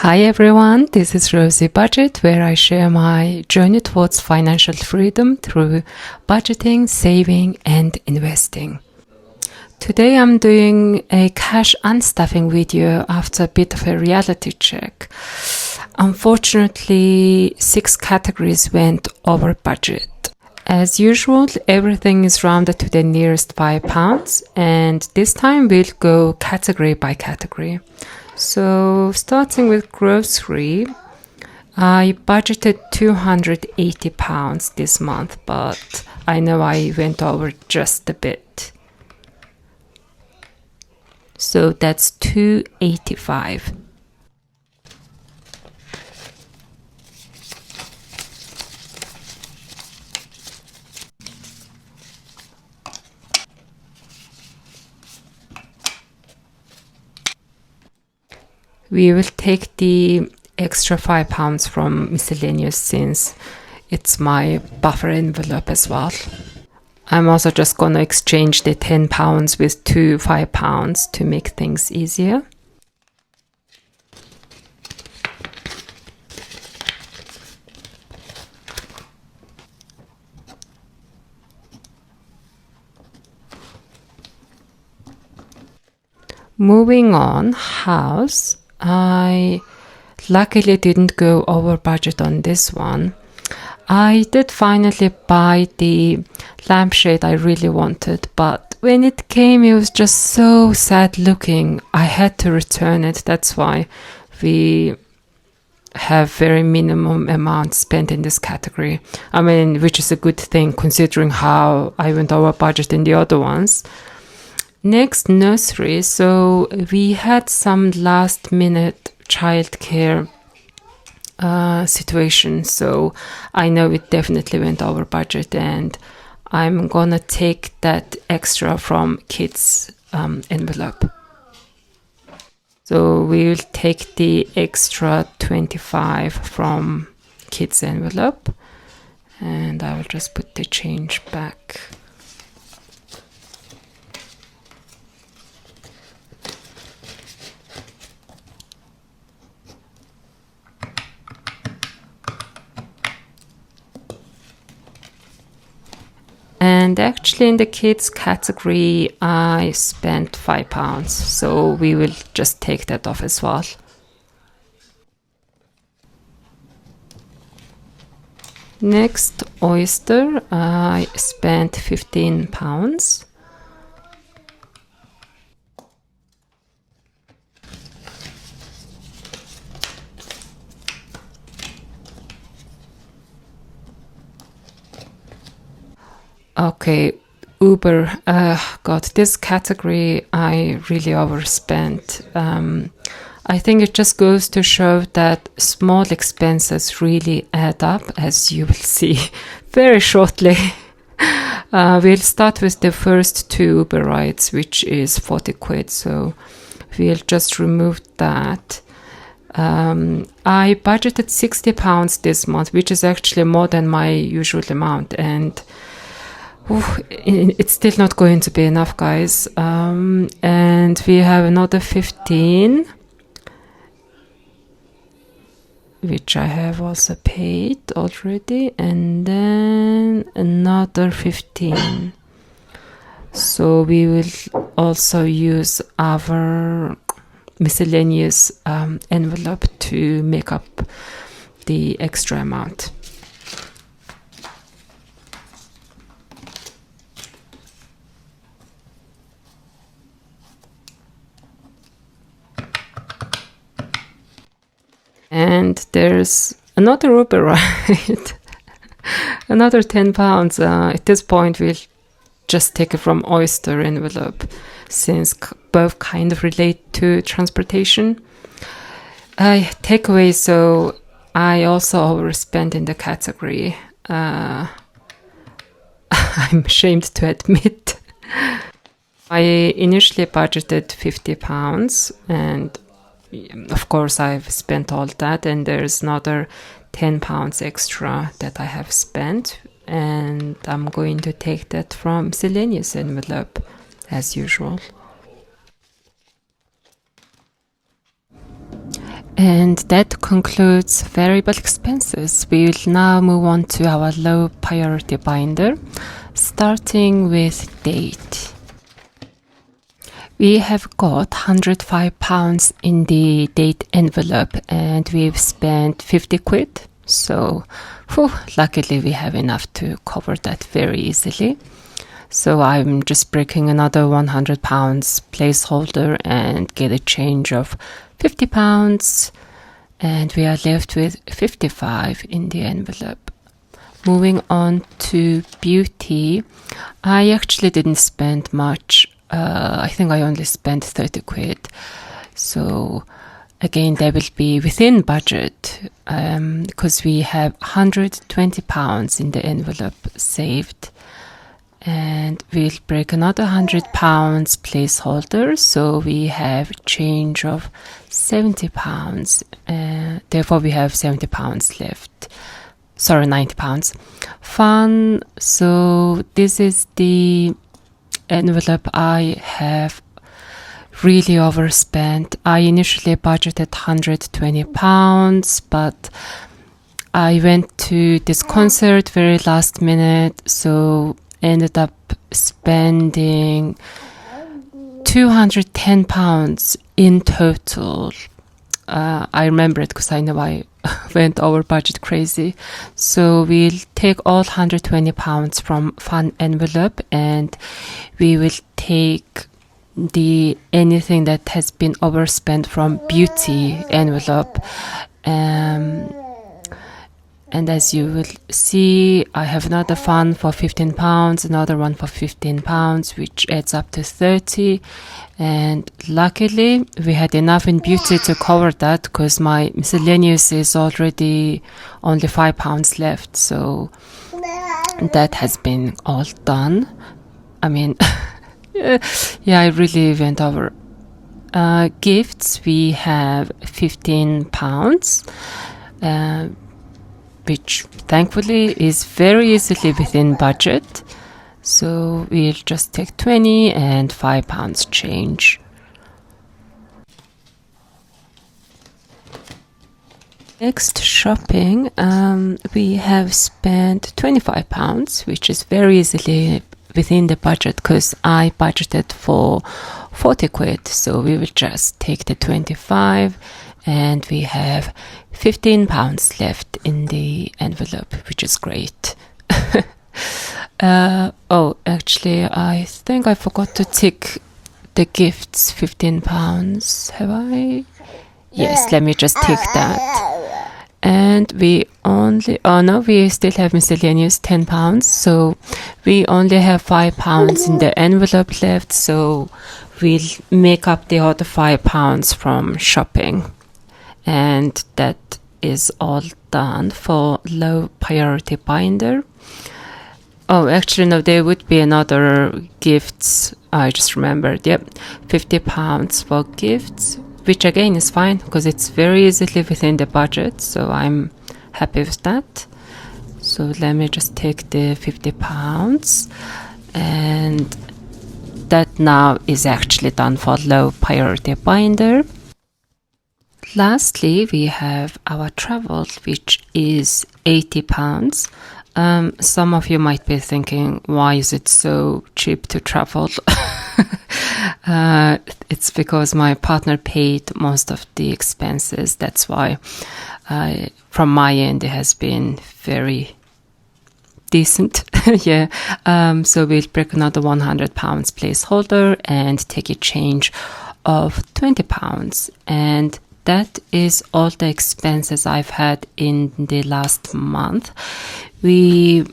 Hi everyone, this is Rosey Budget, where I share my journey towards financial freedom through budgeting, saving, and investing. Today I'm doing a cash unstuffing video after a bit of a reality check. Unfortunately, 6 categories went over budget. As usual, everything is rounded to the nearest £5, and this time we'll go category by category. So, starting with grocery, I budgeted £280 this month, but I know I went over just a bit. So that's $285. We will take the extra £5 from miscellaneous since it's my buffer envelope as well. I'm also just going to exchange the £10 with two £5 to make things easier. Moving on, house. I luckily didn't go over budget on this one. I did finally buy the lampshade I really wanted, but when it came it was just so sad looking. I had to return it. That's why we have very minimum amount spent in this category. I mean, which is a good thing considering how I went over budget in the other ones. Next, nursery. So we had some last minute childcare situation, so I know it definitely went over budget, and I'm gonna take that extra from kids envelope. So we will take the extra 25 from kids envelope, and I will just put the change back. And actually in the kids category, I spent £5, so we will just take that off as well. Next, oyster, I spent £15. Okay, Uber. God, this category I really overspent. I think it just goes to show that small expenses really add up, as you will see very shortly. We'll start with the first 2 Uber rides, which is 40 quid, so we'll just remove that. I budgeted £60 this month, which is actually more than my usual amount, and it's still not going to be enough, guys. And we have another 15, which I have also paid already, and then another 15. So we will also use our miscellaneous envelope to make up the extra amount. And there's another Uber ride, another £10. At this point, we'll just take it from oyster envelope, since both kind of relate to transportation. Takeaway, so I also overspent in the category. I'm ashamed to admit. I initially budgeted £50, and of course I've spent all that, and there's another £10 extra that I have spent, and I'm going to take that from miscellaneous envelope as usual. And that concludes variable expenses. We will now move on to our low priority binder, starting with date. We have got £105 in the date envelope and we've spent 50 quid. So, luckily we have enough to cover that very easily. So I'm just breaking another £100 placeholder and get a change of £50. And we are left with 55 in the envelope. Moving on to beauty, I actually didn't spend much. I think I only spent 30 quid. So again, they will be within budget because we have £120 in the envelope saved. And we'll break another £100 placeholder. So we have a change of £70. Therefore, we have £70 left. Sorry, £90. Fun. So this is the envelope I have really overspent. I initially budgeted £120, but I went to this concert very last minute, so ended up spending £210 in total. I remember it because I know I went over budget crazy. So we'll take all £120 from fun envelope and we will take the anything that has been overspent from beauty envelope. And as you will see, I have another fund for £15, another one for £15, which adds up to 30. And luckily, we had enough in beauty to cover that because my miscellaneous is already only £5 left. So that has been all done. I mean, yeah, I really went over. Gifts, we have £15. Which thankfully is very easily within budget. So we'll just take 20 and £5 change. Next, shopping. We have spent £25, which is very easily within the budget because I budgeted for 40 quid. So we will just take the 25 and we have £15 left in the envelope, which is great. Actually, I think I forgot to tick the gifts, £15. Have I? Yes, let me just tick that. And we only, we still have miscellaneous £10. So we only have £5 in the envelope left. So we'll make up the other £5 from shopping. And that is all done for low priority binder. Oh, actually, no, there would be another gifts. I just remembered. Yep, £50 for gifts, which again is fine because it's very easily within the budget. So I'm happy with that. So let me just take the £50. And that now is actually done for low priority binder. Lastly, we have our travel, which is £80. Some of you might be thinking, why is it so cheap to travel? It's because my partner paid most of the expenses. That's why from my end, it has been very decent. Yeah. So we'll break another £100 placeholder and take a change of £20. And that is all the expenses I've had in the last month. We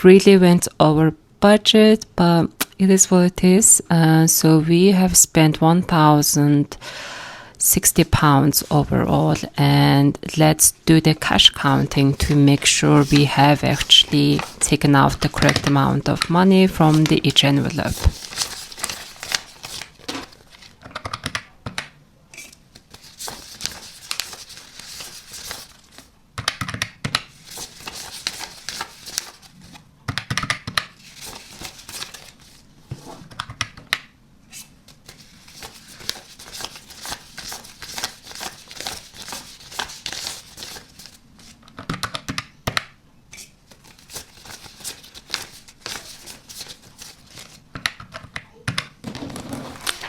really went over budget, but it is what it is. So we have spent £1,060 overall. And let's do the cash counting to make sure we have actually taken out the correct amount of money from each envelope.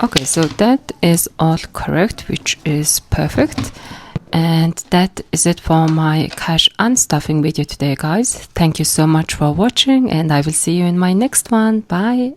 Okay, so that is all correct, which is perfect. And that is it for my cash unstuffing video today, guys. Thank you so much for watching, and I will see you in my next one. Bye.